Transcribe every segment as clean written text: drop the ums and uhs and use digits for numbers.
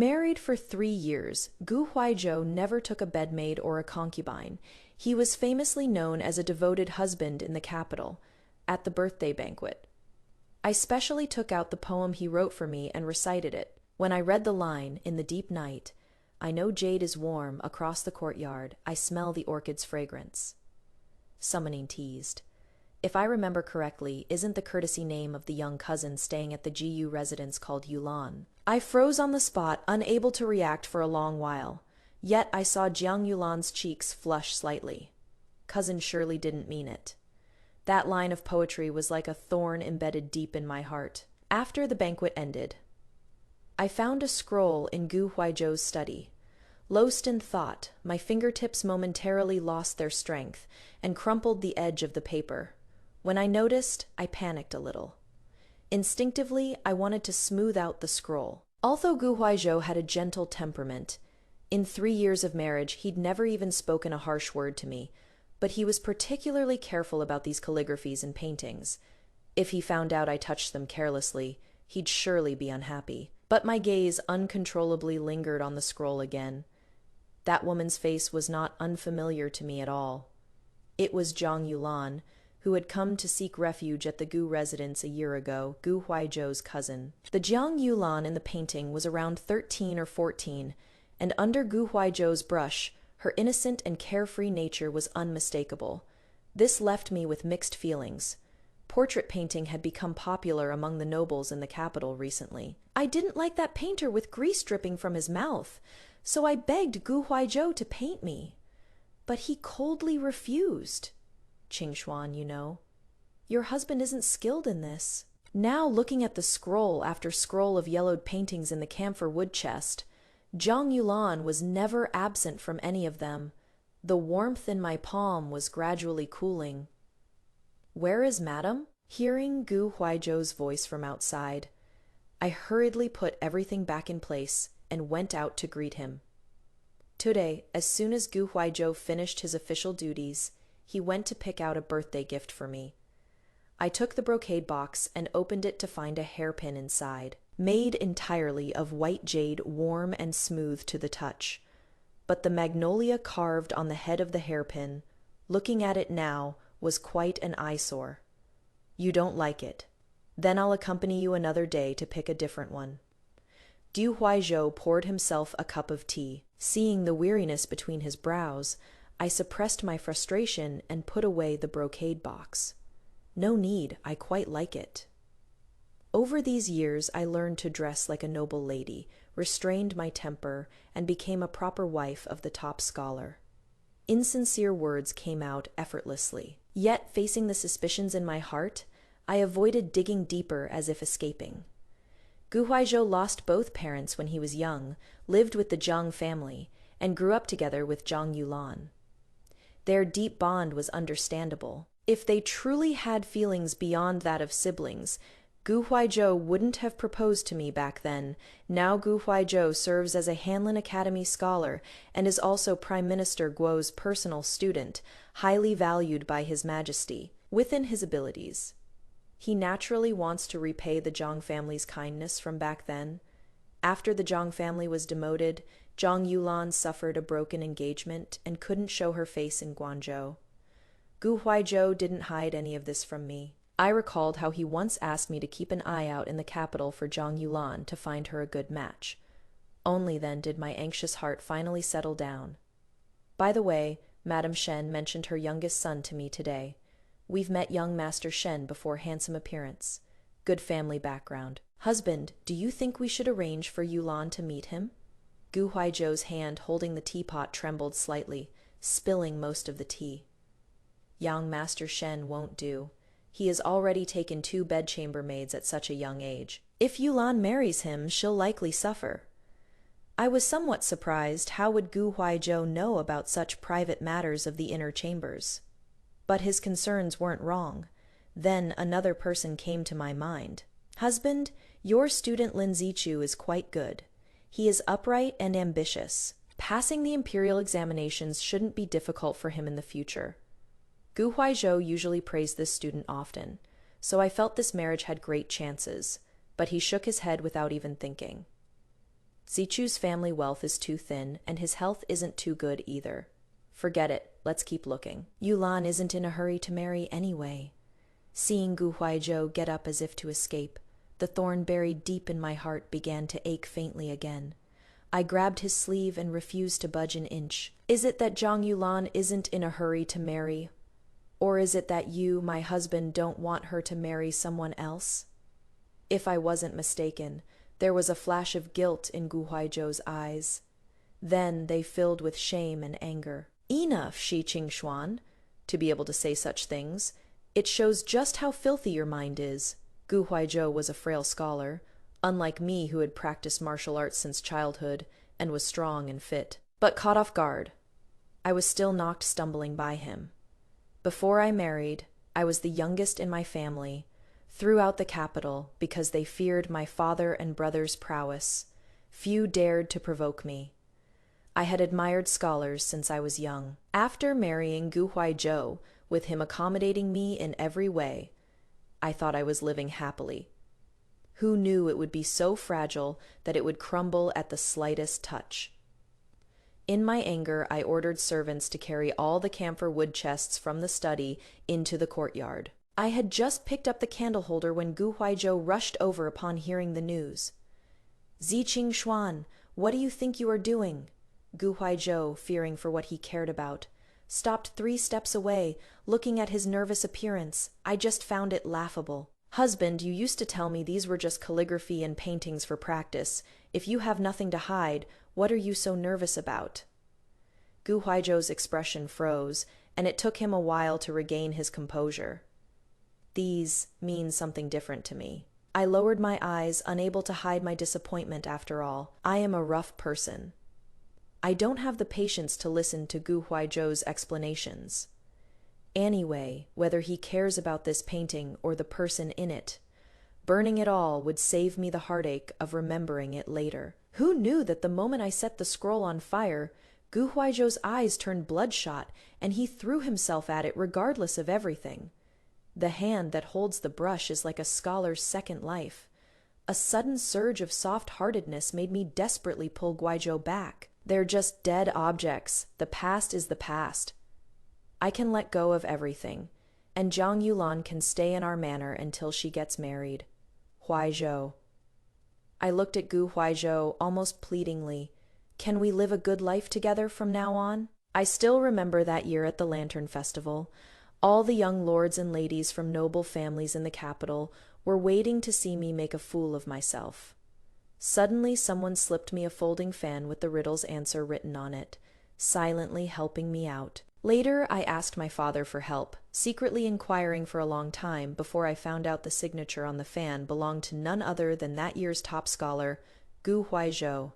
Married for 3 years, Gu Huaizhou never took a bedmaid or a concubine. He was famously known as a devoted husband in the capital, at the birthday banquet. I specially took out the poem he wrote for me and recited it. When I read the line, "In the deep night, I know jade is warm, across the courtyard, I smell the orchid's fragrance." Summoning teased. If I remember correctly, isn't the courtesy name of the young cousin staying at the GU residence called Yulan? I froze on the spot, unable to react for a long while. Yet I saw Jiang Yulan's cheeks flush slightly. Cousin surely didn't mean it. That line of poetry was like a thorn embedded deep in my heart. After the banquet ended, I found a scroll in Gu Huaizhou's study. Lost in thought, my fingertips momentarily lost their strength and crumpled the edge of the paper. When I noticed, I panicked a little. Instinctively, I wanted to smooth out the scroll. Although Gu Huaizhou had a gentle temperament, in 3 years of marriage he'd never even spoken a harsh word to me, but he was particularly careful about these calligraphies and paintings. If he found out I touched them carelessly, he'd surely be unhappy. But my gaze uncontrollably lingered on the scroll again. That woman's face was not unfamiliar to me at all. It was Jiang Yulan, who had come to seek refuge at the Gu residence a year ago, Gu Huaizhou's cousin. The Jiang Yulan in the painting was around 13 or 14, and under Gu Huaizhou's brush, her innocent and carefree nature was unmistakable. This left me with mixed feelings. Portrait painting had become popular among the nobles in the capital recently. I didn't like that painter with grease dripping from his mouth, so I begged Gu Huaizhou to paint me. But he coldly refused. Qingxuan, you know. Your husband isn't skilled in this. Now, looking at the scroll after scroll of yellowed paintings in the camphor wood chest, Jiang Yulan was never absent from any of them. The warmth in my palm was gradually cooling. "Where is madam?" Hearing Gu Huaizhou's voice from outside, I hurriedly put everything back in place and went out to greet him. Today, as soon as Gu Huaizhou finished his official duties, he went to pick out a birthday gift for me. I took the brocade box and opened it to find a hairpin inside, made entirely of white jade, warm and smooth to the touch. But the magnolia carved on the head of the hairpin, looking at it now, was quite an eyesore. You don't like it? Then I'll accompany you another day to pick a different one. Gu Huaizhou poured himself a cup of tea. Seeing the weariness between his brows, I suppressed my frustration and put away the brocade box. No need, I quite like it. Over these years, I learned to dress like a noble lady, restrained my temper, and became a proper wife of the top scholar. Insincere words came out effortlessly. Yet, facing the suspicions in my heart, I avoided digging deeper as if escaping. Gu Huaizhou lost both parents when he was young, lived with the Zhang family, and grew up together with Jiang Yulan. Their deep bond was understandable. If they truly had feelings beyond that of siblings, Gu Huaizhou wouldn't have proposed to me back then. Now Gu Huaizhou serves as a Hanlin Academy scholar and is also Prime Minister Guo's personal student, highly valued by His Majesty. Within his abilities, he naturally wants to repay the Zhang family's kindness from back then. After the Zhang family was demoted, Jiang Yulan suffered a broken engagement and couldn't show her face in Guangzhou. Gu Huaizhou didn't hide any of this from me. I recalled how he once asked me to keep an eye out in the capital for Jiang Yulan to find her a good match. Only then did my anxious heart finally settle down. By the way, Madame Shen mentioned her youngest son to me today. We've met young Master Shen before. Handsome appearance, good family background. Husband, do you think we should arrange for Yulan to meet him? Gu Huaizhou's hand holding the teapot trembled slightly, spilling most of the tea. Young Master Shen won't do. He has already taken 2 bedchamber maids at such a young age. If Yulan marries him, she'll likely suffer. I was somewhat surprised. How would Gu Huaizhou know about such private matters of the inner chambers? But his concerns weren't wrong. Then another person came to my mind. Husband, your student Lin Zichu is quite good. He is upright and ambitious. Passing the imperial examinations shouldn't be difficult for him in the future. Gu Huaizhou usually praised this student often, so I felt this marriage had great chances, but he shook his head without even thinking. Zichu's family wealth is too thin, and his health isn't too good either. Forget it, let's keep looking. Yulan isn't in a hurry to marry anyway. Seeing Gu Huaizhou get up as if to escape, the thorn buried deep in my heart began to ache faintly again. I grabbed his sleeve and refused to budge an inch. Is it that Zhang Yulan isn't in a hurry to marry? Or is it that you, my husband, don't want her to marry someone else? If I wasn't mistaken, there was a flash of guilt in Gu Huaizhou's eyes. Then they filled with shame and anger. Enough, Shi Qingxuan, to be able to say such things. It shows just how filthy your mind is. Gu Huaizhou was a frail scholar, unlike me who had practiced martial arts since childhood and was strong and fit. But caught off guard, I was still knocked stumbling by him. Before I married, I was the youngest in my family, throughout the capital because they feared my father and brother's prowess. Few dared to provoke me. I had admired scholars since I was young. After marrying Gu Huaizhou, with him accommodating me in every way, I thought I was living happily. Who knew it would be so fragile that it would crumble at the slightest touch? In my anger, I ordered servants to carry all the camphor wood chests from the study into the courtyard. I had just picked up the candle holder when Gu Huaizhou rushed over upon hearing the news. Zi Qingxuan, what do you think you are doing? Gu Huaizhou, fearing for what he cared about, stopped 3 steps away, looking at his nervous appearance. I just found it laughable. Husband, you used to tell me these were just calligraphy and paintings for practice. If you have nothing to hide, what are you so nervous about? Gu Huaizhou's expression froze, and it took him a while to regain his composure. These mean something different to me. I lowered my eyes, unable to hide my disappointment after all. I am a rough person. I don't have the patience to listen to Gu Huaizhou's explanations. Anyway, whether he cares about this painting or the person in it, burning it all would save me the heartache of remembering it later. Who knew that the moment I set the scroll on fire, Gu Huaizhou's eyes turned bloodshot, and he threw himself at it regardless of everything. The hand that holds the brush is like a scholar's second life. A sudden surge of soft-heartedness made me desperately pull Guizhou back. They're just dead objects. The past is the past. I can let go of everything, and Zhang Yulan can stay in our manor until she gets married. Huaizhou. I looked at Gu Huaizhou almost pleadingly. Can we live a good life together from now on? I still remember that year at the Lantern Festival. All the young lords and ladies from noble families in the capital were waiting to see me make a fool of myself. Suddenly someone slipped me a folding fan with the riddle's answer written on it, silently helping me out. Later, I asked my father for help, secretly inquiring for a long time before I found out the signature on the fan belonged to none other than that year's top scholar, Gu Huaizhou.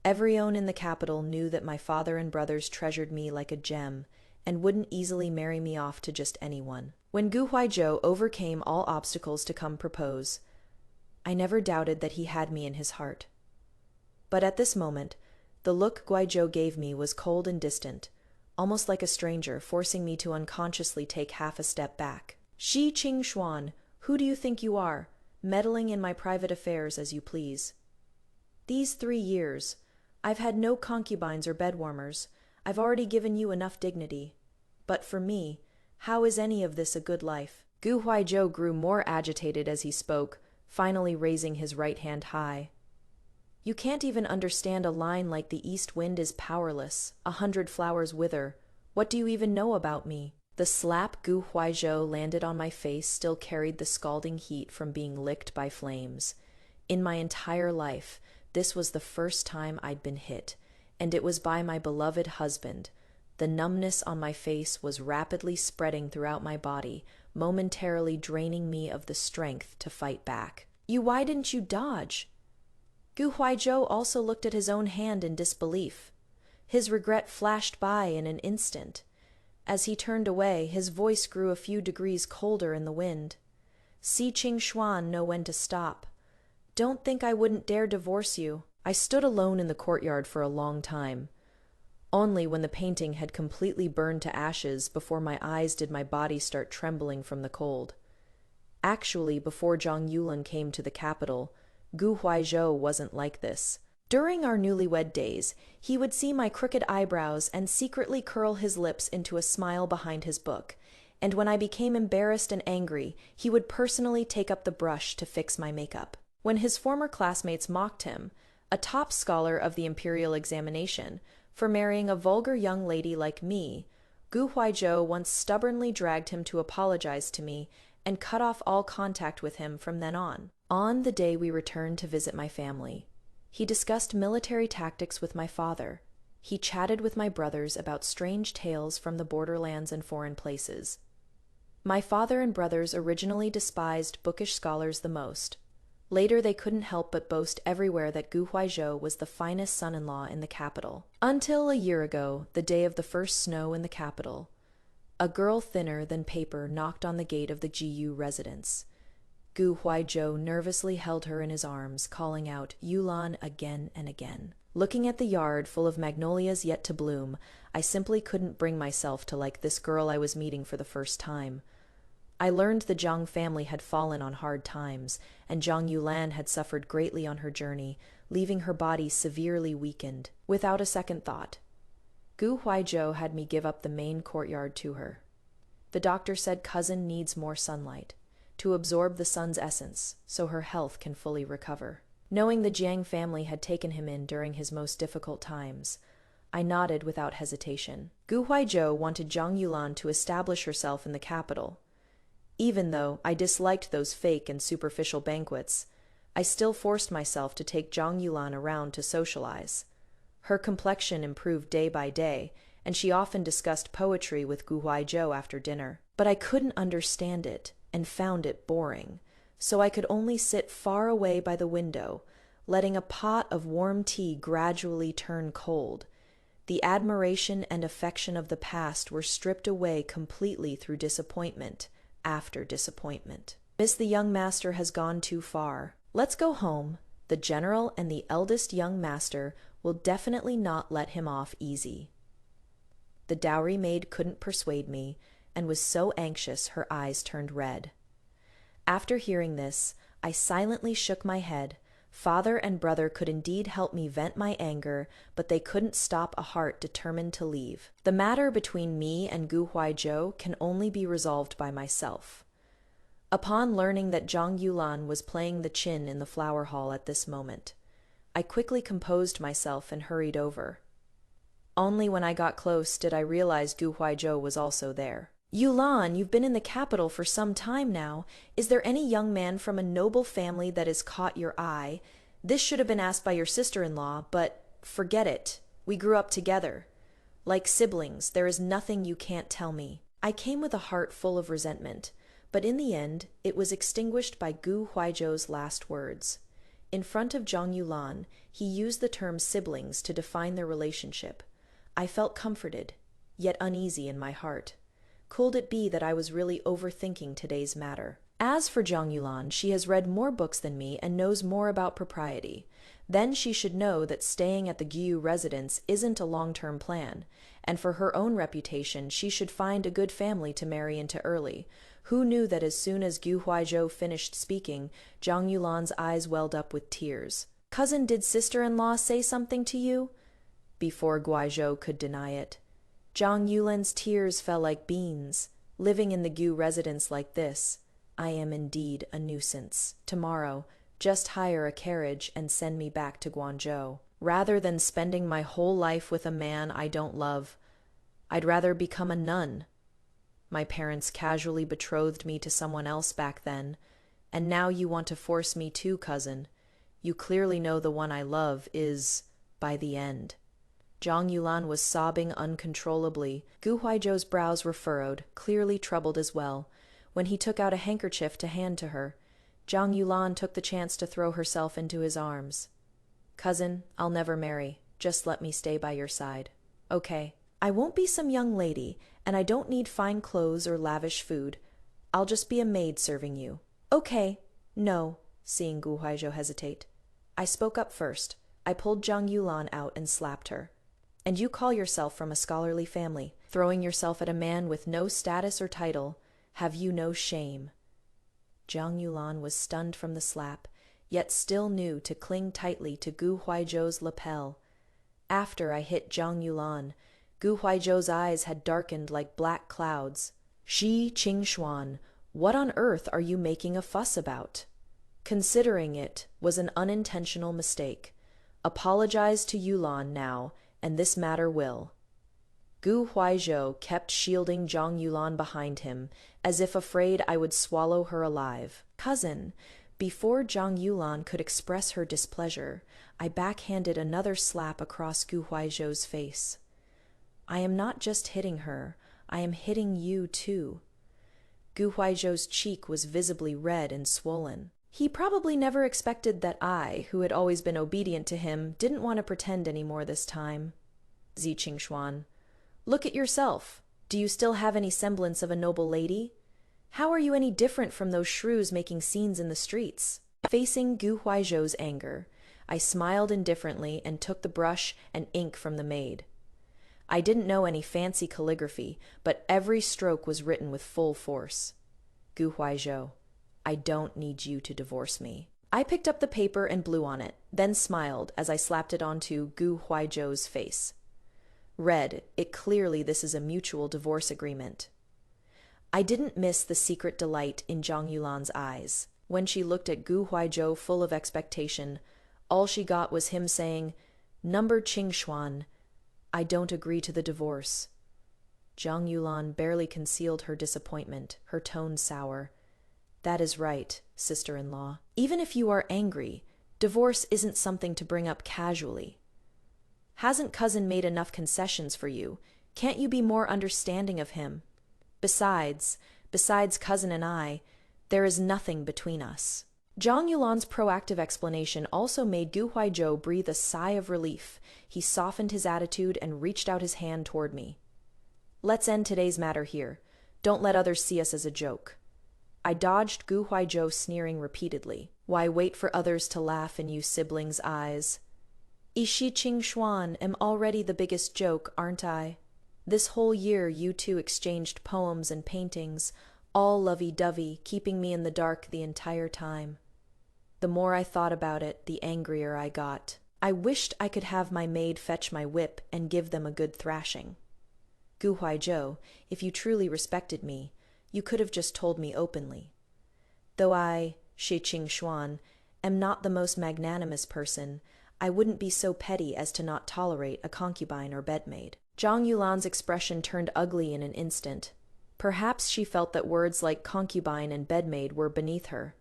Everyone in the capital knew that my father and brothers treasured me like a gem and wouldn't easily marry me off to just anyone. When Gu Huaizhou overcame all obstacles to come propose, I never doubted that he had me in his heart. But at this moment, the look Guizhou gave me was cold and distant, almost like a stranger, forcing me to unconsciously take half a step back. Shi Qingxuan, who do you think you are, meddling in my private affairs as you please? These 3 years, I've had no concubines or bedwarmers. I've already given you enough dignity. But for me, how is any of this a good life? Gu Huaizhou grew more agitated as he spoke, finally raising his right hand high. You can't even understand a line like the east wind is powerless, 100 flowers wither. What do you even know about me? The slap Gu Huaizhou landed on my face still carried the scalding heat from being licked by flames. In my entire life, this was the first time I'd been hit, and it was by my beloved husband. The numbness on my face was rapidly spreading throughout my body, momentarily draining me of the strength to fight back. Why didn't you dodge? Gu Huaizhou also looked at his own hand in disbelief. His regret flashed by in an instant. As he turned away, his voice grew a few degrees colder in the wind. Si Qingxuan know when to stop. Don't think I wouldn't dare divorce you. I stood alone in the courtyard for a long time. Only when the painting had completely burned to ashes before my eyes did my body start trembling from the cold. Actually, before Zhang Yulan came to the capital, Gu Huaizhou wasn't like this. During our newlywed days, he would see my crooked eyebrows and secretly curl his lips into a smile behind his book, and when I became embarrassed and angry, he would personally take up the brush to fix my makeup. When his former classmates mocked him, a top scholar of the imperial examination, for marrying a vulgar young lady like me, Huaizhou once stubbornly dragged him to apologize to me and cut off all contact with him from then on. On the day we returned to visit my family, he discussed military tactics with my father. He chatted with my brothers about strange tales from the borderlands and foreign places. My father and brothers originally despised bookish scholars the most. Later they couldn't help but boast everywhere that Huaizhou was the finest son-in-law in the capital. Until a year ago, the day of the first snow in the capital, a girl thinner than paper knocked on the gate of the GU residence. Huaizhou nervously held her in his arms, calling out Yulan again and again. Looking at the yard full of magnolias yet to bloom, I simply couldn't bring myself to like this girl I was meeting for the first time. I learned the Zhang family had fallen on hard times, and Zhang Yulan had suffered greatly on her journey, leaving her body severely weakened. Without a second thought, Huaizhou had me give up the main courtyard to her. The doctor said cousin needs more sunlight, to absorb the sun's essence, so her health can fully recover. Knowing the Jiang family had taken him in during his most difficult times, I nodded without hesitation. Huaizhou wanted Zhang Yulan to establish herself in the capital. Even though I disliked those fake and superficial banquets, I still forced myself to take Zhang Yulan around to socialize. Her complexion improved day by day, and she often discussed poetry with Huaizhou after dinner. But I couldn't understand it and found it boring, so I could only sit far away by the window, letting a pot of warm tea gradually turn cold. The admiration and affection of the past were stripped away completely through disappointment after disappointment. Miss, the young master has gone too far. Let's go home. The general and the eldest young master will definitely not let him off easy. The dowry maid couldn't persuade me, and was so anxious her eyes turned red. After hearing this, I silently shook my head. Father and brother could indeed help me vent my anger, but they couldn't stop a heart determined to leave. The matter between me and Huaizhou can only be resolved by myself. Upon learning that Zhang Yulan was playing the qin in the flower hall at this moment, I quickly composed myself and hurried over. Only when I got close did I realize Huaizhou was also there. Yulan, you've been in the capital for some time now. Is there any young man from a noble family that has caught your eye? This should have been asked by your sister-in-law, but forget it. We grew up together. Like siblings, there is nothing you can't tell me. I came with a heart full of resentment, but in the end, it was extinguished by Huaizhou's last words. In front of Zhang Yulan, he used the term siblings to define their relationship. I felt comforted, yet uneasy in my heart. Could it be that I was really overthinking today's matter? As for Zhang Yulan, she has read more books than me and knows more about propriety. Then she should know that staying at the GU residence isn't a long-term plan, and for her own reputation, she should find a good family to marry into early. Who knew that as soon as Huaizhou finished speaking, Zhang Yulan's eyes welled up with tears. Cousin, did sister-in-law say something to you? Before Huaizhou could deny it, Zhang Yulan's tears fell like beans. Living in the GU residence like this, I am indeed a nuisance. Tomorrow, just hire a carriage and send me back to Guangzhou. Rather than spending my whole life with a man I don't love, I'd rather become a nun. My parents casually betrothed me to someone else back then, and now you want to force me too, cousin. You clearly know the one I love is by the end. Zhang Yulan was sobbing uncontrollably. Huaizhou's brows were furrowed, clearly troubled as well. When he took out a handkerchief to hand to her, Zhang Yulan took the chance to throw herself into his arms. Cousin, I'll never marry. Just let me stay by your side. Okay. I won't be some young lady, and I don't need fine clothes or lavish food. I'll just be a maid serving you. Okay. No, seeing Huaizhou hesitate. I spoke up first. I pulled Zhang Yulan out and slapped her. And you call yourself from a scholarly family, throwing yourself at a man with no status or title. Have you no shame? Zhang Yulan was stunned from the slap, yet still knew to cling tightly to Gu Huaizhou's lapel. After I hit Zhang Yulan, Gu Huaizhou's eyes had darkened like black clouds. Shi Qingxuan, what on earth are you making a fuss about? Considering it was an unintentional mistake. Apologize to Yulan now, and this matter will. Gu Huaizhou kept shielding Zhang Yulan behind him, as if afraid I would swallow her alive. Cousin, before Zhang Yulan could express her displeasure, I backhanded another slap across Gu Huaizhou's face. I am not just hitting her, I am hitting you too. Gu Huaizhou's cheek was visibly red and swollen. He probably never expected that I, who had always been obedient to him, didn't want to pretend anymore this time. Zi Qingxuan, look at yourself. Do you still have any semblance of a noble lady? How are you any different from those shrews making scenes in the streets? Facing Gu Huaizhou's anger, I smiled indifferently and took the brush and ink from the maid. I didn't know any fancy calligraphy, but every stroke was written with full force. Gu Huaizhou, I don't need you to divorce me. I picked up the paper and blew on it, then smiled as I slapped it onto Gu Huaizhou's face. Read, it clearly this is a mutual divorce agreement. I didn't miss the secret delight in Zhang Yulan's eyes. When she looked at Gu Huaizhou full of expectation, all she got was him saying, Number Qingxuan, I don't agree to the divorce. Zhang Yulan barely concealed her disappointment, her tone sour. That is right, sister-in-law. Even if you are angry, divorce isn't something to bring up casually. Hasn't cousin made enough concessions for you? Can't you be more understanding of him? Besides cousin and I, there is nothing between us. Zhang Yulan's proactive explanation also made Gu Huaizhou breathe a sigh of relief. He softened his attitude and reached out his hand toward me. Let's end today's matter here. Don't let others see us as a joke. I dodged Gu Huaizhou sneering repeatedly. Why wait for others to laugh in you siblings' eyes? Shi Qingxuan am already the biggest joke, aren't I? This whole year you two exchanged poems and paintings, all lovey-dovey, keeping me in the dark the entire time. The more I thought about it, the angrier I got. I wished I could have my maid fetch my whip and give them a good thrashing. Gu Huaizhou, if you truly respected me, you could have just told me openly. Though I, Shi Qingxuan, am not the most magnanimous person, I wouldn't be so petty as to not tolerate a concubine or bedmaid. Zhang Yulan's expression turned ugly in an instant. Perhaps she felt that words like concubine and bedmaid were beneath her.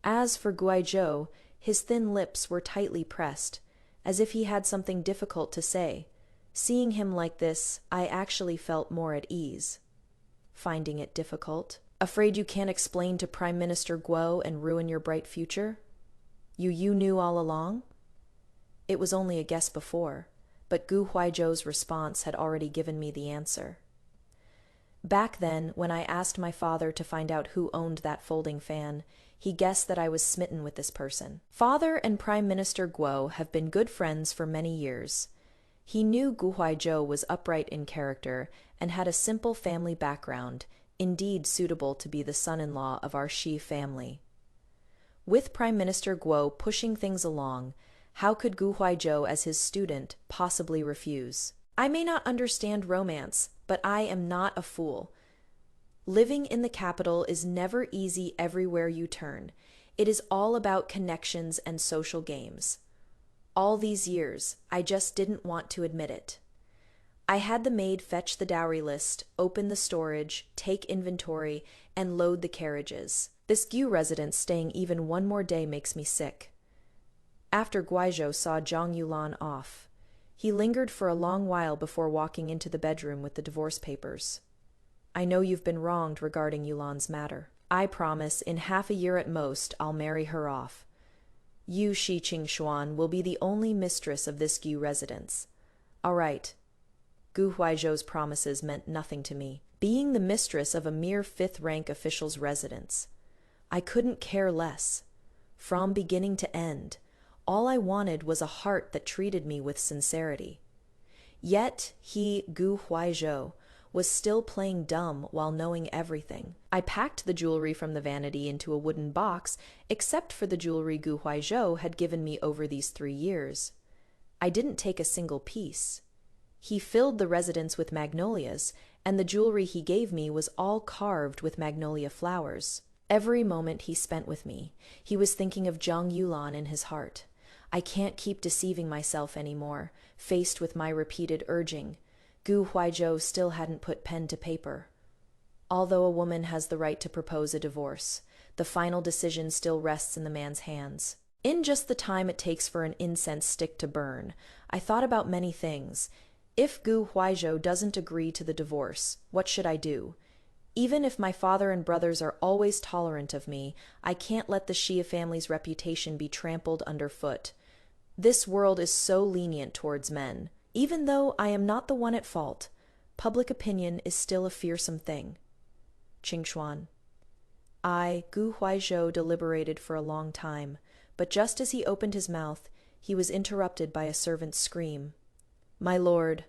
As for Gu Huaizhou, his thin lips were tightly pressed, as if he had something difficult to say. Seeing him like this, I actually felt more at ease. Finding it difficult? Afraid you can't explain to Prime Minister Guo and ruin your bright future? You knew all along? It was only a guess before, but Gu Huaizhou's response had already given me the answer. Back then, when I asked my father to find out who owned that folding fan, he guessed that I was smitten with this person. Father and Prime Minister Guo have been good friends for many years. He knew Gu Huaizhou was upright in character and had a simple family background, indeed suitable to be the son-in-law of our Shi family. With Prime Minister Guo pushing things along, how could Gu Huaizhou, as his student, possibly refuse? I may not understand romance, but I am not a fool. Living in the capital is never easy everywhere you turn. It is all about connections and social games. All these years, I just didn't want to admit it. I had the maid fetch the dowry list, open the storage, take inventory, and load the carriages. This Gu resident staying even one more day makes me sick. After Huaizhou saw Zhang Yulan off, he lingered for a long while before walking into the bedroom with the divorce papers. I know you've been wronged regarding Yulan's matter. I promise in half a year at most I'll marry her off. You, Shi Qingxuan, will be the only mistress of this Gu residence. All right. Gu Huaizhou's promises meant nothing to me. Being the mistress of a mere fifth-rank official's residence, I couldn't care less. From beginning to end, all I wanted was a heart that treated me with sincerity. Yet he, Gu Huaizhou, was still playing dumb while knowing everything. I packed the jewelry from the vanity into a wooden box, except for the jewelry Gu Huaizhou had given me over these 3 years. I didn't take a single piece. He filled the residence with magnolias, and the jewelry he gave me was all carved with magnolia flowers. Every moment he spent with me, he was thinking of Zhang Yulan in his heart. I can't keep deceiving myself anymore, faced with my repeated urging. Gu Huaizhou still hadn't put pen to paper. Although a woman has the right to propose a divorce, the final decision still rests in the man's hands. In just the time it takes for an incense stick to burn, I thought about many things. If Gu Huaizhou doesn't agree to the divorce, what should I do? Even if my father and brothers are always tolerant of me, I can't let the Xia family's reputation be trampled underfoot. This world is so lenient towards men. Even though I am not the one at fault, public opinion is still a fearsome thing. Qingshuan. Gu Huaizhou, deliberated for a long time, but just as he opened his mouth, he was interrupted by a servant's scream. My lord,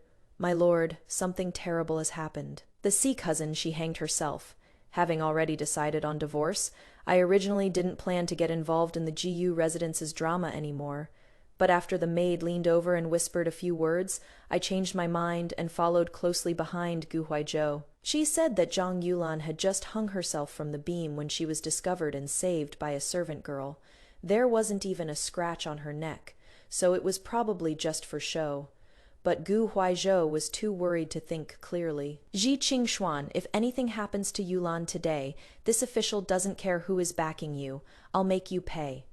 something terrible has happened. The sea cousin, she hanged herself. Having already decided on divorce, I originally didn't plan to get involved in the GU residence's drama anymore. But after the maid leaned over and whispered a few words, I changed my mind and followed closely behind Gu Huaizhou. She said that Zhang Yulan had just hung herself from the beam when she was discovered and saved by a servant girl. There wasn't even a scratch on her neck, so it was probably just for show. But Gu Huaizhou was too worried to think clearly. Ji Qingshuan, if anything happens to Yulan today, this official doesn't care who is backing you. I'll make you pay.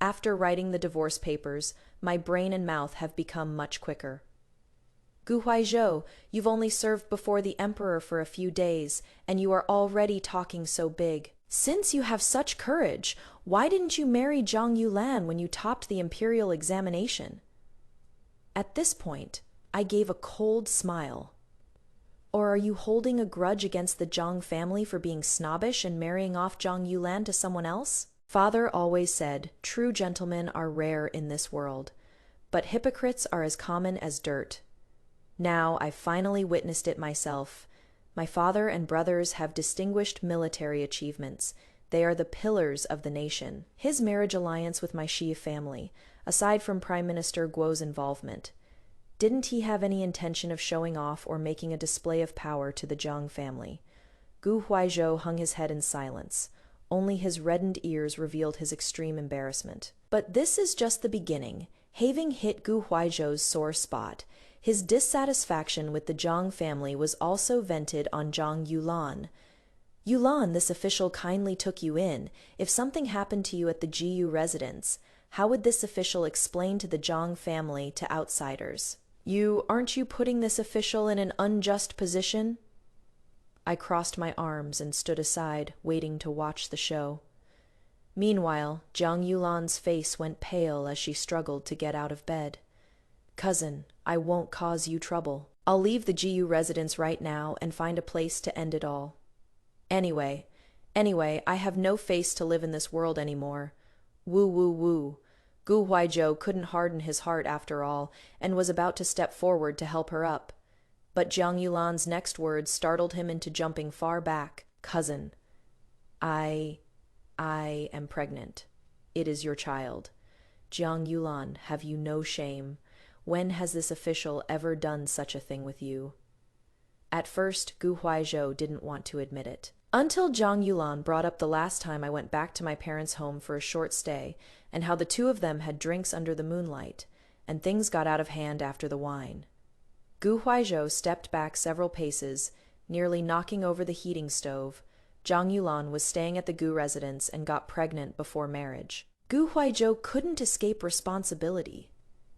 After writing the divorce papers, my brain and mouth have become much quicker. Gu Huaizhou, you've only served before the emperor for a few days, and you are already talking so big. Since you have such courage, why didn't you marry Zhang Yulan when you topped the imperial examination? At this point, I gave a cold smile. Or are you holding a grudge against the Zhang family for being snobbish and marrying off Zhang Yulan to someone else? Father always said, true gentlemen are rare in this world, but hypocrites are as common as dirt. Now I've finally witnessed it myself. My father and brothers have distinguished military achievements. They are the pillars of the nation. His marriage alliance with my Xia family, aside from Prime Minister Guo's involvement, didn't he have any intention of showing off or making a display of power to the Zhang family? Gu Huaizhou hung his head in silence. Only his reddened ears revealed his extreme embarrassment. But this is just the beginning. Having hit Gu Huaizhou's sore spot, his dissatisfaction with the Zhang family was also vented on Zhang Yulan. Yulan, this official kindly took you in. If something happened to you at the GU residence, how would this official explain to the Zhang family to outsiders? Aren't you putting this official in an unjust position? I crossed my arms and stood aside, waiting to watch the show. Meanwhile, Zhang Yulan's face went pale as she struggled to get out of bed. Cousin, I won't cause you trouble. I'll leave the GU residence right now and find a place to end it all. Anyway, I have no face to live in this world anymore. Woo woo woo. Gu Huaizhou couldn't harden his heart after all, and was about to step forward to help her up. But Zhang Yulan's next words startled him into jumping far back. Cousin, I am pregnant. It is your child. Zhang Yulan, have you no shame? When has this official ever done such a thing with you? At first, Gu Huaizhou didn't want to admit it. Until Zhang Yulan brought up the last time I went back to my parents' home for a short stay, and how the two of them had drinks under the moonlight, and things got out of hand after the wine. Gu Huaizhou stepped back several paces, nearly knocking over the heating stove. Zhang Yulan was staying at the Gu residence and got pregnant before marriage. Gu Huaizhou couldn't escape responsibility.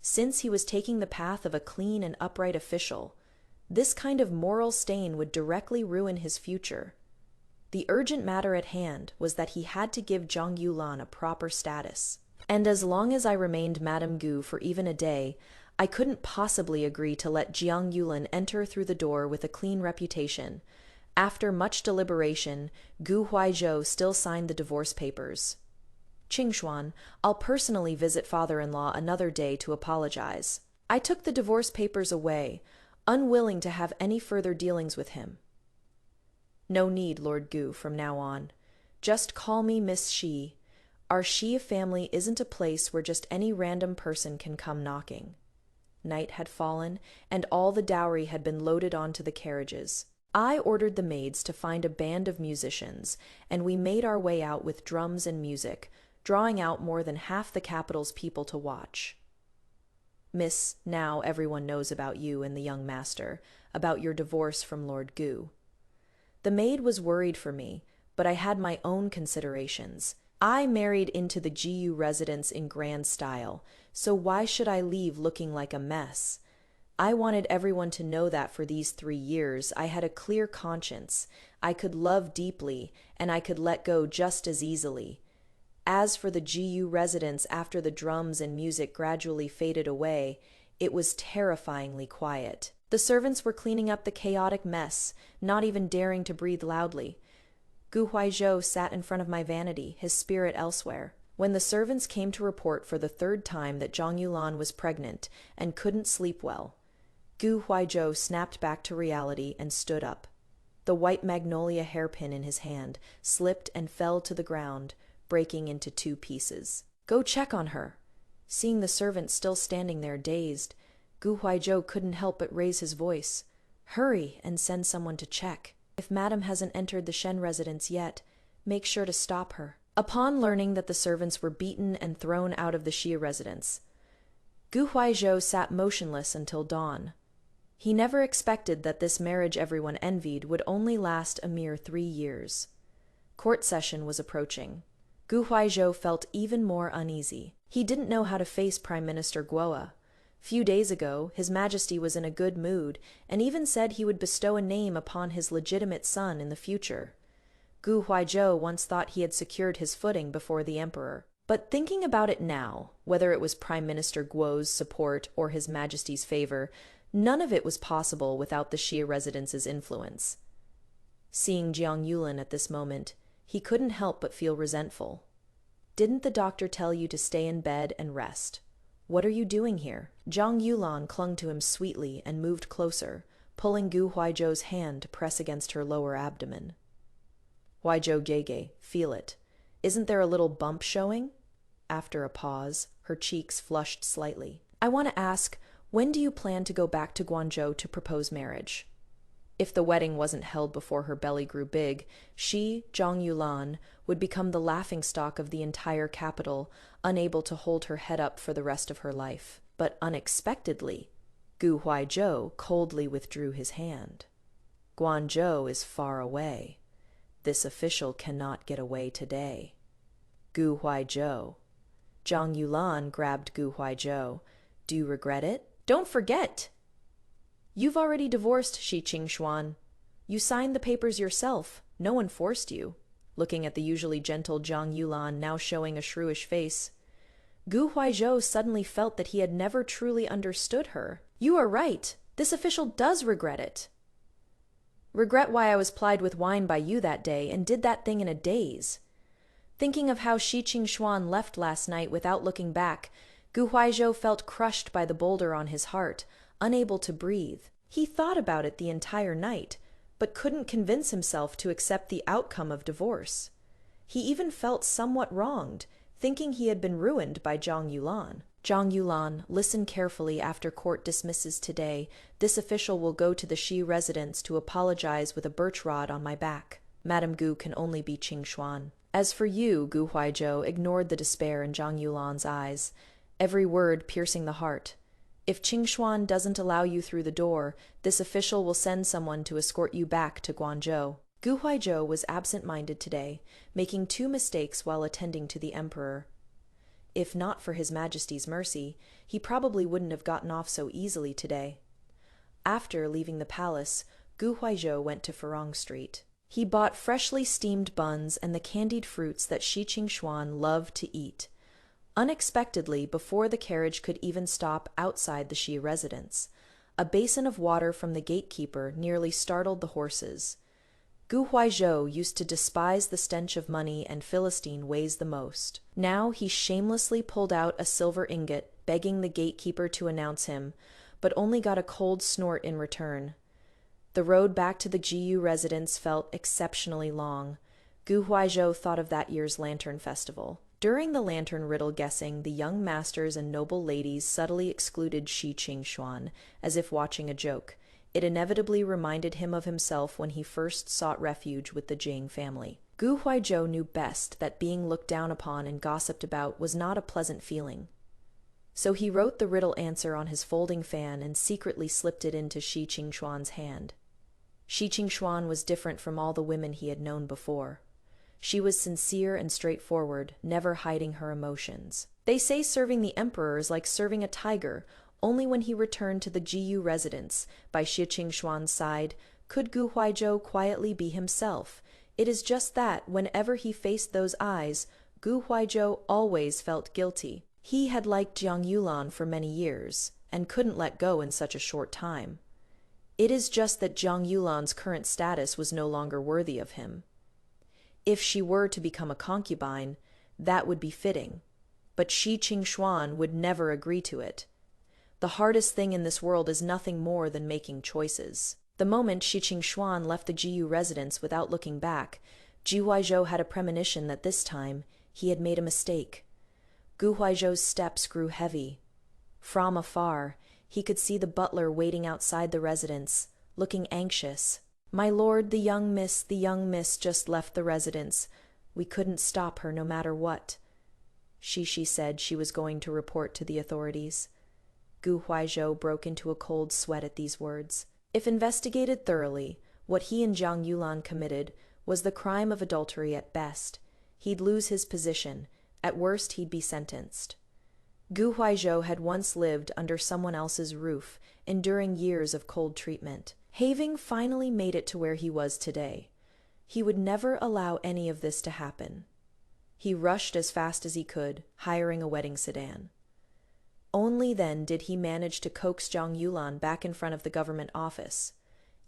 Since he was taking the path of a clean and upright official, this kind of moral stain would directly ruin his future. The urgent matter at hand was that he had to give Zhang Yulan a proper status. And as long as I remained Madame Gu for even a day, I couldn't possibly agree to let Zhang Yulan enter through the door with a clean reputation. After much deliberation, Gu Huaizhou still signed the divorce papers. Qingshuan, I'll personally visit father-in-law another day to apologize. I took the divorce papers away. unwilling to have any further dealings with him. No need, Lord Gu, from now on. Just call me Miss Shi. Our Shi family isn't a place where just any random person can come knocking. Night had fallen, and all the dowry had been loaded onto the carriages. I ordered the maids to find a band of musicians, and we made our way out with drums and music, drawing out more than half the capital's people to watch. Miss, now everyone knows about you and the young master, about your divorce from Lord Gu. The maid was worried for me, but I had my own considerations. I married into the GU residence in grand style, so why should I leave looking like a mess? I wanted everyone to know that for these 3 years I had a clear conscience, I could love deeply, and I could let go just as easily. As for the GU residence after the drums and music gradually faded away, it was terrifyingly quiet. The servants were cleaning up the chaotic mess, not even daring to breathe loudly. Gu Huaizhou sat in front of my vanity, his spirit elsewhere. When the servants came to report for the 3rd time that Zhang Yulan was pregnant and couldn't sleep well, Gu Huaizhou snapped back to reality and stood up. The white magnolia hairpin in his hand slipped and fell to the ground, breaking into 2 pieces. Go check on her. Seeing the servant still standing there dazed, Gu Huaizhou couldn't help but raise his voice. Hurry and send someone to check. If Madame hasn't entered the Shen residence yet, make sure to stop her. Upon learning that the servants were beaten and thrown out of the Xia residence, Gu Huaizhou sat motionless until dawn. He never expected that this marriage everyone envied would only last a mere 3 years. Court session was approaching. Gu Huaizhou felt even more uneasy. He didn't know how to face Prime Minister Guo. Few days ago, His Majesty was in a good mood and even said he would bestow a name upon his legitimate son in the future. Gu Huaizhou once thought he had secured his footing before the emperor. But thinking about it now, whether it was Prime Minister Guo's support or His Majesty's favor, none of it was possible without the Xia residence's influence. Seeing Jiang Yulin at this moment, he couldn't help but feel resentful. Didn't the doctor tell you to stay in bed and rest? What are you doing here? Zhang Yulan clung to him sweetly and moved closer, pulling Gu Huaizhou's hand to press against her lower abdomen. Huaizhou Jege, feel it. Isn't there a little bump showing? After a pause, her cheeks flushed slightly. I want to ask, when do you plan to go back to Guangzhou to propose marriage? If the wedding wasn't held before her belly grew big, she, Zhang Yulan, would become the laughingstock of the entire capital, unable to hold her head up for the rest of her life. But unexpectedly, Gu Huaizhou coldly withdrew his hand. Guangzhou is far away. This official cannot get away today. Gu Huaizhou. Zhang Yulan grabbed Gu Huaizhou. Do you regret it? Don't forget! You've already divorced Shi Qingshuan. You signed the papers yourself. No one forced you. Looking at the usually gentle Zhang Yulan now showing a shrewish face, Gu Huaizhou suddenly felt that he had never truly understood her. You are right. This official does regret it. Regret why I was plied with wine by you that day and did that thing in a daze. Thinking of how Shi Qingshuan left last night without looking back, Gu Huaizhou felt crushed by the boulder on his heart, unable to breathe. He thought about it the entire night, but couldn't convince himself to accept the outcome of divorce. He even felt somewhat wronged, thinking he had been ruined by Zhang Yulan. Zhang Yulan, listen carefully after court dismisses today. This official will go to the Xi residence to apologize with a birch rod on my back. Madame Gu can only be Qingshuan. As for you, Gu Huaizhou ignored the despair in Zhang Yulan's eyes, every word piercing the heart. If Qingshuan doesn't allow you through the door, this official will send someone to escort you back to Guangzhou. Gu Huaizhou was absent-minded today, making 2 mistakes while attending to the emperor. If not for His Majesty's mercy, he probably wouldn't have gotten off so easily today. After leaving the palace, Gu Huaizhou went to Furong Street. He bought freshly steamed buns and the candied fruits that Shi Qingshuan loved to eat. Unexpectedly, before the carriage could even stop outside the Xi residence, a basin of water from the gatekeeper nearly startled the horses. Gu Huaizhou used to despise the stench of money and Philistine ways the most. Now he shamelessly pulled out a silver ingot, begging the gatekeeper to announce him, but only got a cold snort in return. The road back to the GU residence felt exceptionally long. Gu Huaizhou thought of that year's lantern festival. During the lantern riddle guessing, the young masters and noble ladies subtly excluded Shi Qingxuan, as if watching a joke. It inevitably reminded him of himself when he first sought refuge with the Jing family. Gu Huaizhou knew best that being looked down upon and gossiped about was not a pleasant feeling. So he wrote the riddle answer on his folding fan and secretly slipped it into Shi Qingxuan's hand. Shi Qingxuan was different from all the women he had known before. She was sincere and straightforward, never hiding her emotions. They say serving the emperor is like serving a tiger. Only when he returned to the GU residence, by Shi Qingxuan's side, could Gu Huaizhou quietly be himself. It is just that, whenever he faced those eyes, Gu Huaizhou always felt guilty. He had liked Jiang Yulan for many years, and couldn't let go in such a short time. It is just that Jiang Yulan's current status was no longer worthy of him. If she were to become a concubine, that would be fitting. But Shi Qingxuan would never agree to it. The hardest thing in this world is nothing more than making choices. The moment Shi Qingxuan left the GU residence without looking back, Gu Huaizhou had a premonition that this time he had made a mistake. Gu Huaizhou's steps grew heavy. From afar, he could see the butler waiting outside the residence, looking anxious. "My lord, the young miss just left the residence. We couldn't stop her no matter what." She said she was going to report to the authorities. Gu Huaizhou broke into a cold sweat at these words. If investigated thoroughly, what he and Jiang Yulan committed was the crime of adultery at best. He'd lose his position. At worst, he'd be sentenced. Gu Huaizhou had once lived under someone else's roof, enduring years of cold treatment. Having finally made it to where he was today, he would never allow any of this to happen. He rushed as fast as he could, hiring a wedding sedan. Only then did he manage to coax Jiang Yulan back in front of the government office.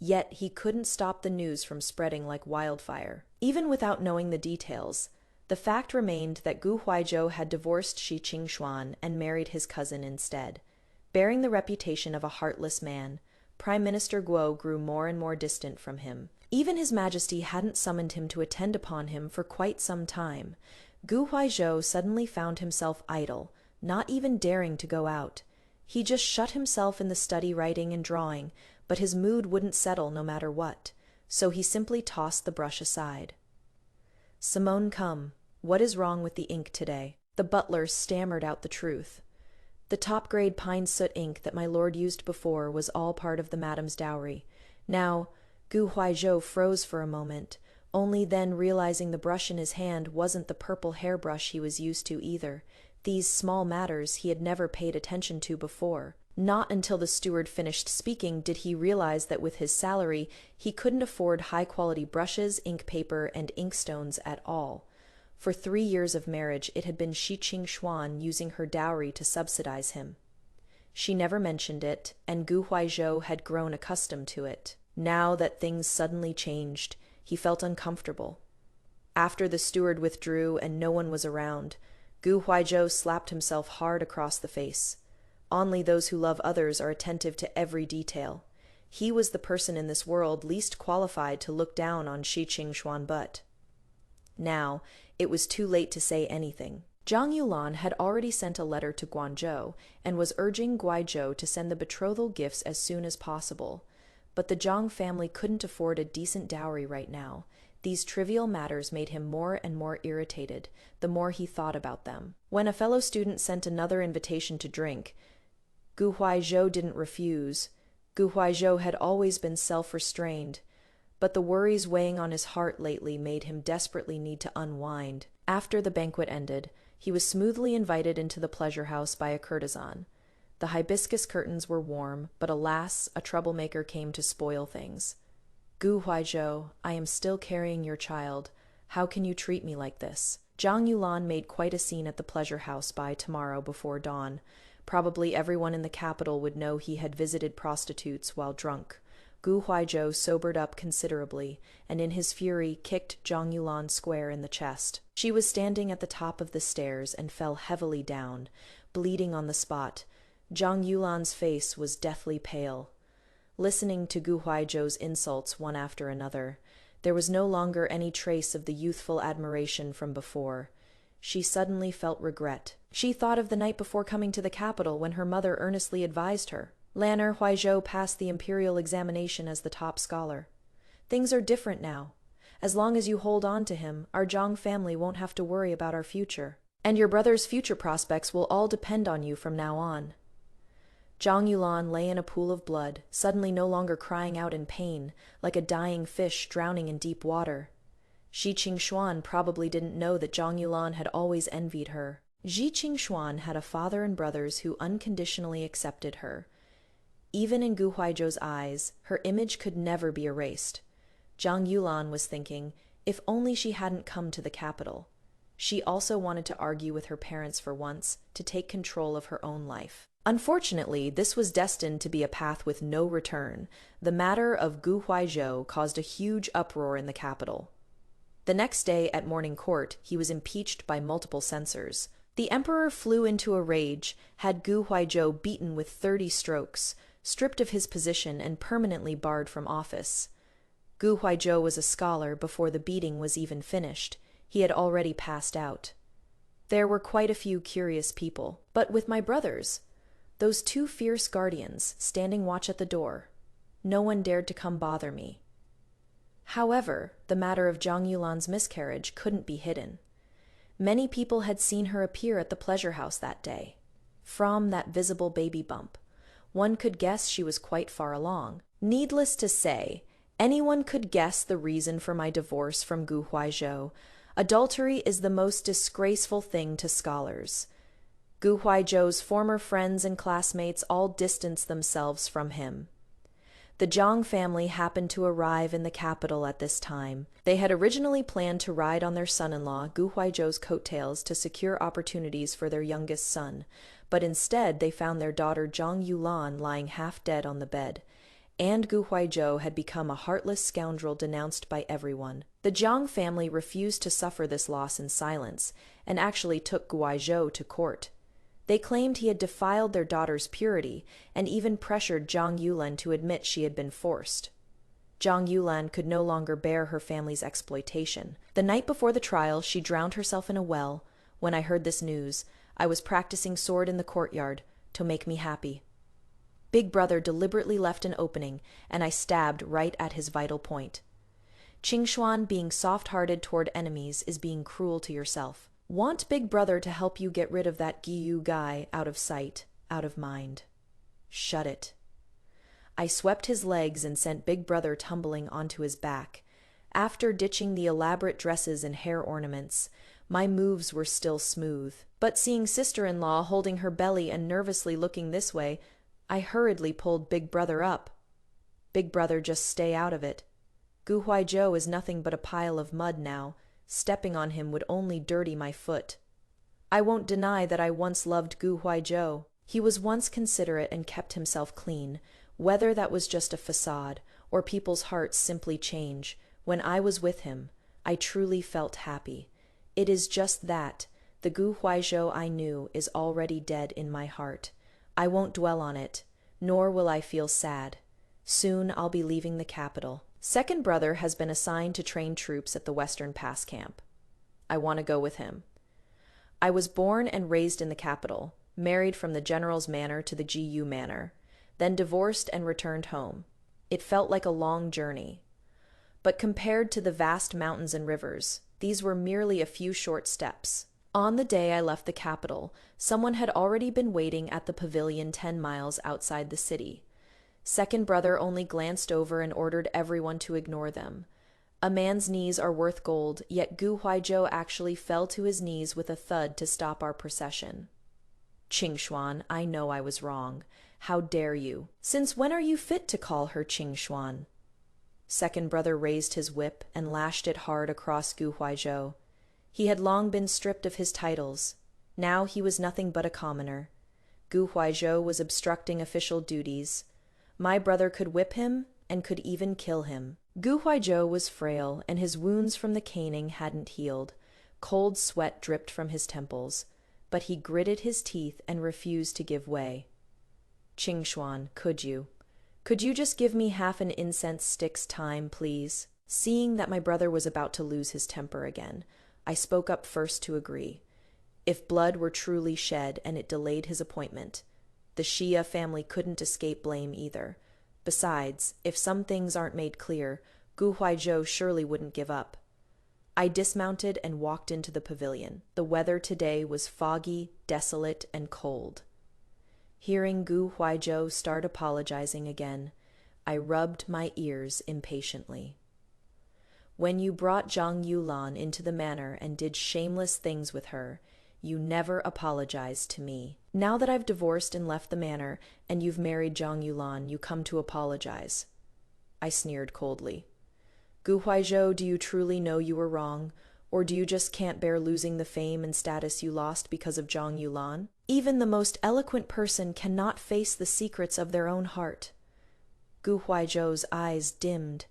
Yet he couldn't stop the news from spreading like wildfire. Even without knowing the details, the fact remained that Gu Huaizhou had divorced Shi Qingxuan and married his cousin instead. Bearing the reputation of a heartless man, Prime Minister Guo grew more and more distant from him. Even His Majesty hadn't summoned him to attend upon him for quite some time. Gu Huaizhou suddenly found himself idle, not even daring to go out. He just shut himself in the study writing and drawing, but his mood wouldn't settle no matter what, so he simply tossed the brush aside. "Simone, come. What is wrong with the ink today?" The butler stammered out the truth. The top-grade pine soot ink that my lord used before was all part of the madam's dowry. Now, Gu Huaizhou froze for a moment, only then realizing the brush in his hand wasn't the purple hairbrush he was used to either. These small matters he had never paid attention to before. Not until the steward finished speaking did he realize that with his salary, he couldn't afford high-quality brushes, ink paper, and inkstones at all. For 3 years of marriage, it had been Shi Qingxuan using her dowry to subsidize him. She never mentioned it, and Gu Huaizhou had grown accustomed to it. Now that things suddenly changed, he felt uncomfortable. After the steward withdrew and no one was around, Gu Huaizhou slapped himself hard across the face. Only those who love others are attentive to every detail. He was the person in this world least qualified to look down on Shi Qingxuan but. Now, it was too late to say anything. Jiang Yulan had already sent a letter to Guangzhou and was urging Guizhou to send the betrothal gifts as soon as possible. But the Zhang family couldn't afford a decent dowry right now. These trivial matters made him more and more irritated, the more he thought about them. When a fellow student sent another invitation to drink, Gu Huaizhou didn't refuse. Gu Huaizhou had always been self-restrained, but the worries weighing on his heart lately made him desperately need to unwind. After the banquet ended, he was smoothly invited into the pleasure house by a courtesan. The hibiscus curtains were warm, but alas, a troublemaker came to spoil things. "Gu Huaizhou, I am still carrying your child. How can you treat me like this?" Jiang Yulan made quite a scene at the pleasure house by tomorrow before dawn. Probably everyone in the capital would know he had visited prostitutes while drunk. Gu Huaizhou sobered up considerably, and in his fury kicked Jiang Yulan square in the chest. She was standing at the top of the stairs and fell heavily down, bleeding on the spot. Zhang Yulan's face was deathly pale. Listening to Gu Huaizhou's insults one after another, there was no longer any trace of the youthful admiration from before. She suddenly felt regret. She thought of the night before coming to the capital when her mother earnestly advised her. Lanner Huaizhou passed the imperial examination as the top scholar. Things are different now. As long as you hold on to him, our Zhang family won't have to worry about our future. And your brother's future prospects will all depend on you from now on. Zhang Yulan lay in a pool of blood, suddenly no longer crying out in pain, like a dying fish drowning in deep water. Xi Qingshuan probably didn't know that Zhang Yulan had always envied her. Xi Qingshuan had a father and brothers who unconditionally accepted her. Even in Gu Huaizhou's eyes, her image could never be erased. Zhang Yulan was thinking, if only she hadn't come to the capital. She also wanted to argue with her parents for once, to take control of her own life. Unfortunately, this was destined to be a path with no return. The matter of Gu Huaizhou caused a huge uproar in the capital. The next day at morning court, he was impeached by multiple censors. The emperor flew into a rage, had Gu Huaizhou beaten with 30 strokes, stripped of his position and permanently barred from office. Gu Huaizhou was a scholar before the beating was even finished. He had already passed out. There were quite a few curious people. But with my brothers, those 2 fierce guardians standing watch at the door, no one dared to come bother me. However, the matter of Zhang Yulan's miscarriage couldn't be hidden. Many people had seen her appear at the pleasure house that day. From that visible baby bump, one could guess she was quite far along. Needless to say, anyone could guess the reason for my divorce from Gu Huaizhou. Adultery is the most disgraceful thing to scholars. Gu Huaizhou's former friends and classmates all distanced themselves from him. The Zhang family happened to arrive in the capital at this time. They had originally planned to ride on their son-in-law, Gu Huaizhou's coattails, to secure opportunities for their youngest son, but instead they found their daughter Zhang Yulan lying half dead on the bed. And Gu Huaizhou had become a heartless scoundrel denounced by everyone. The Zhang family refused to suffer this loss in silence, and actually took Gu Huaizhou to court. They claimed he had defiled their daughter's purity, and even pressured Zhang Yulan to admit she had been forced. Zhang Yulan could no longer bear her family's exploitation. The night before the trial, she drowned herself in a well. When I heard this news, I was practicing sword in the courtyard to make me happy. Big Brother deliberately left an opening, and I stabbed right at his vital point. Qingshuan, being soft-hearted toward enemies is being cruel to yourself. Want Big Brother to help you get rid of that Giyu guy out of sight, out of mind. Shut it. I swept his legs and sent Big Brother tumbling onto his back. After ditching the elaborate dresses and hair ornaments, my moves were still smooth. But seeing sister-in-law holding her belly and nervously looking this way, I hurriedly pulled Big Brother up. Big Brother, just stay out of it. Gu Huaizhou is nothing but a pile of mud now. Stepping on him would only dirty my foot. I won't deny that I once loved Gu Huaizhou. He was once considerate and kept himself clean. Whether that was just a facade, or people's hearts simply change, when I was with him, I truly felt happy. It is just that. The Gu Huaizhou I knew is already dead in my heart. I won't dwell on it, nor will I feel sad. Soon I'll be leaving the capital. Second brother has been assigned to train troops at the Western Pass camp. I want to go with him. I was born and raised in the capital, married from the general's manor to the GU manor, then divorced and returned home. It felt like a long journey. But compared to the vast mountains and rivers, these were merely a few short steps. On the day I left the capital, someone had already been waiting at the pavilion 10 miles outside the city. Second brother only glanced over and ordered everyone to ignore them. A man's knees are worth gold, yet Gu Huaizhou actually fell to his knees with a thud to stop our procession. Qingshuan, I know I was wrong. How dare you? Since when are you fit to call her Qingshuan? Second brother raised his whip and lashed it hard across Gu Huaizhou. He had long been stripped of his titles. Now he was nothing but a commoner. Gu Huaizhou was obstructing official duties. My brother could whip him and could even kill him. Gu Huaizhou was frail, and his wounds from the caning hadn't healed. Cold sweat dripped from his temples, but he gritted his teeth and refused to give way. Qingxuan, could you? Could you just give me half an incense stick's time, please? Seeing that my brother was about to lose his temper again, I spoke up first to agree. If blood were truly shed and it delayed his appointment, the Xia family couldn't escape blame either. Besides, if some things aren't made clear, Gu Huaizhou surely wouldn't give up. I dismounted and walked into the pavilion. The weather today was foggy, desolate, and cold. Hearing Gu Huaizhou start apologizing again, I rubbed my ears impatiently. When you brought Zhang Yulan into the manor and did shameless things with her, you never apologized to me. Now that I've divorced and left the manor, and you've married Zhang Yulan, you come to apologize. I sneered coldly. Gu Huaizhou, do you truly know you were wrong, or do you just can't bear losing the fame and status you lost because of Zhang Yulan? Even the most eloquent person cannot face the secrets of their own heart. Gu Huaizhou's eyes dimmed.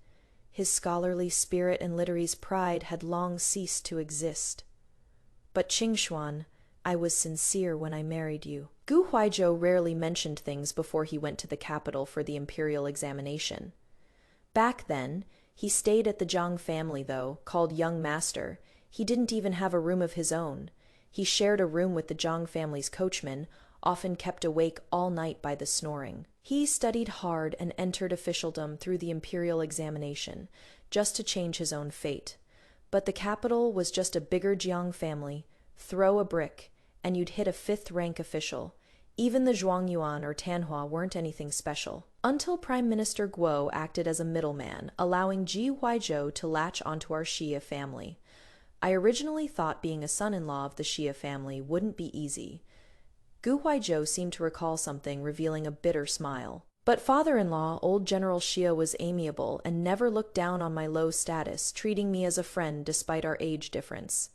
His scholarly spirit and literary pride had long ceased to exist. But Qingxuan, I was sincere when I married you. Gu Huaizhou rarely mentioned things before he went to the capital for the imperial examination. Back then, he stayed at the Zhang family, though, called Young Master. He didn't even have a room of his own. He shared a room with the Zhang family's coachman, often kept awake all night by the snoring. He studied hard and entered officialdom through the imperial examination, just to change his own fate. But the capital was just a bigger Jiang family. Throw a brick, and you'd hit a 5th-rank official. Even the Zhuangyuan or Tanhua weren't anything special. Until Prime Minister Guo acted as a middleman, allowing Ji Huaizhou to latch onto our Xia family. I originally thought being a son-in-law of the Xia family wouldn't be easy. Gu Huaizhou seemed to recall something, revealing a bitter smile. But father-in-law, old General Xia, was amiable and never looked down on my low status, treating me as a friend despite our age difference.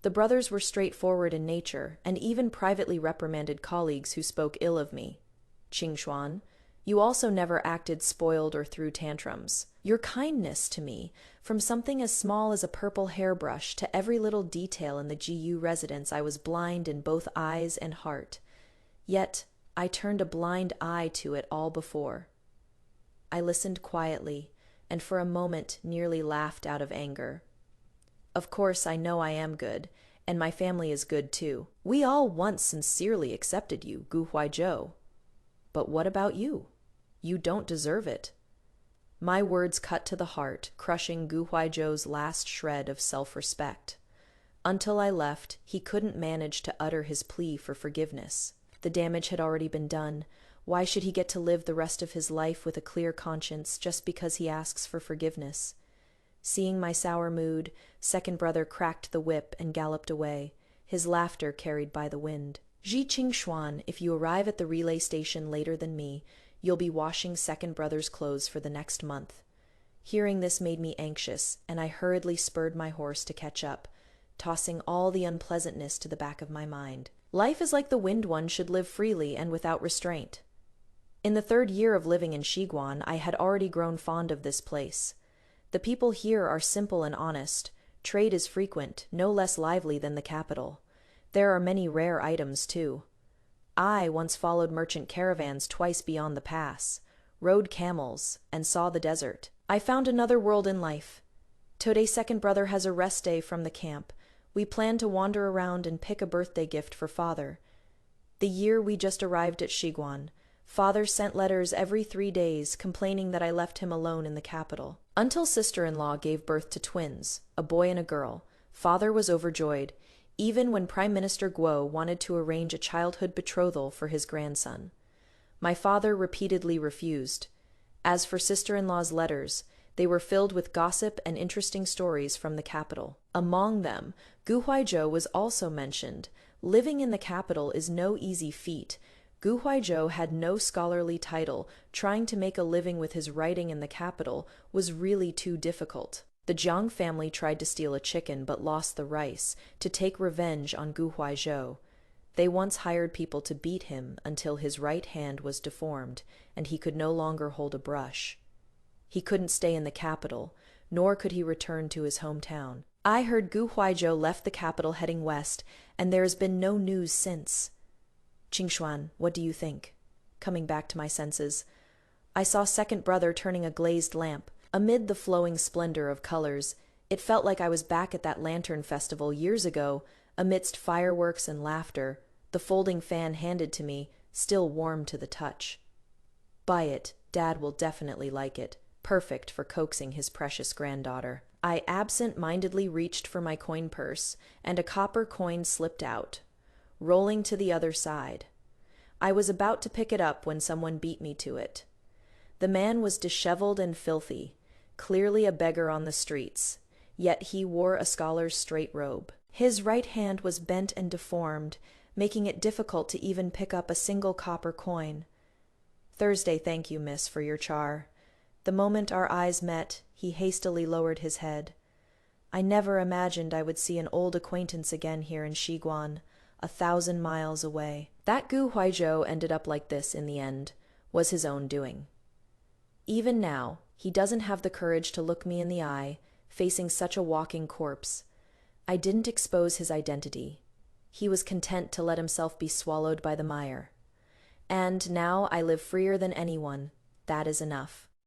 The brothers were straightforward in nature, and even privately reprimanded colleagues who spoke ill of me. Qingxuan, you also never acted spoiled or threw tantrums. Your kindness to me, from something as small as a purple hairbrush to every little detail in the GU residence, I was blind in both eyes and heart. Yet, I turned a blind eye to it all before. I listened quietly, and for a moment nearly laughed out of anger. Of course, I know I am good, and my family is good too. We all once sincerely accepted you, Gu Huaizhou. But what about you? You don't deserve it. My words cut to the heart, crushing Gu Huaizhou's last shred of self-respect. Until I left, he couldn't manage to utter his plea for forgiveness. The damage had already been done. Why should he get to live the rest of his life with a clear conscience just because he asks for forgiveness? Seeing my sour mood, second brother cracked the whip and galloped away, his laughter carried by the wind. Ji Qingxuan, if you arrive at the relay station later than me, you'll be washing second brother's clothes for the next month. Hearing this made me anxious, and I hurriedly spurred my horse to catch up, tossing all the unpleasantness to the back of my mind. Life is like the wind, one should live freely and without restraint. In the 3rd year of living in Xiguan, I had already grown fond of this place. The people here are simple and honest. Trade is frequent, no less lively than the capital. There are many rare items, too. I once followed merchant caravans twice beyond the pass, rode camels, and saw the desert. I found another world in life. Today's second brother has a rest day from the camp. We plan to wander around and pick a birthday gift for father. The year we just arrived at Xiguan, father sent letters every 3 days complaining that I left him alone in the capital. Until sister-in-law gave birth to twins, a boy and a girl, father was overjoyed, even when Prime Minister Guo wanted to arrange a childhood betrothal for his grandson. My father repeatedly refused. As for sister-in-law's letters, they were filled with gossip and interesting stories from the capital. Among them, Gu Huaizhou was also mentioned. Living in the capital is no easy feat. Gu Huaizhou had no scholarly title. Trying to make a living with his writing in the capital was really too difficult. The Jiang family tried to steal a chicken but lost the rice, to take revenge on Gu Huaizhou. They once hired people to beat him until his right hand was deformed and he could no longer hold a brush. He couldn't stay in the capital, nor could he return to his hometown. I heard Gu Huaizhou left the capital heading west, and there has been no news since. Qingxuan, what do you think? coming back to my senses. I saw second brother turning a glazed lamp. Amid the flowing splendor of colors, it felt like I was back at that lantern festival years ago, amidst fireworks and laughter, the folding fan handed to me, still warm to the touch. Buy it, Dad will definitely like it. Perfect for coaxing his precious granddaughter. I absent-mindedly reached for my coin purse, and a copper coin slipped out, rolling to the other side. I was about to pick it up when someone beat me to it. The man was disheveled and filthy, clearly a beggar on the streets, yet he wore a scholar's straight robe. His right hand was bent and deformed, making it difficult to even pick up a single copper coin. "Thursday, thank you, miss, for your char." The moment our eyes met, he hastily lowered his head. I never imagined I would see an old acquaintance again here in Shiguan, 1,000 miles away. That Huaizhou ended up like this in the end, was his own doing. Even now, he doesn't have the courage to look me in the eye, facing such a walking corpse. I didn't expose his identity. He was content to let himself be swallowed by the mire. And now I live freer than anyone. That is enough.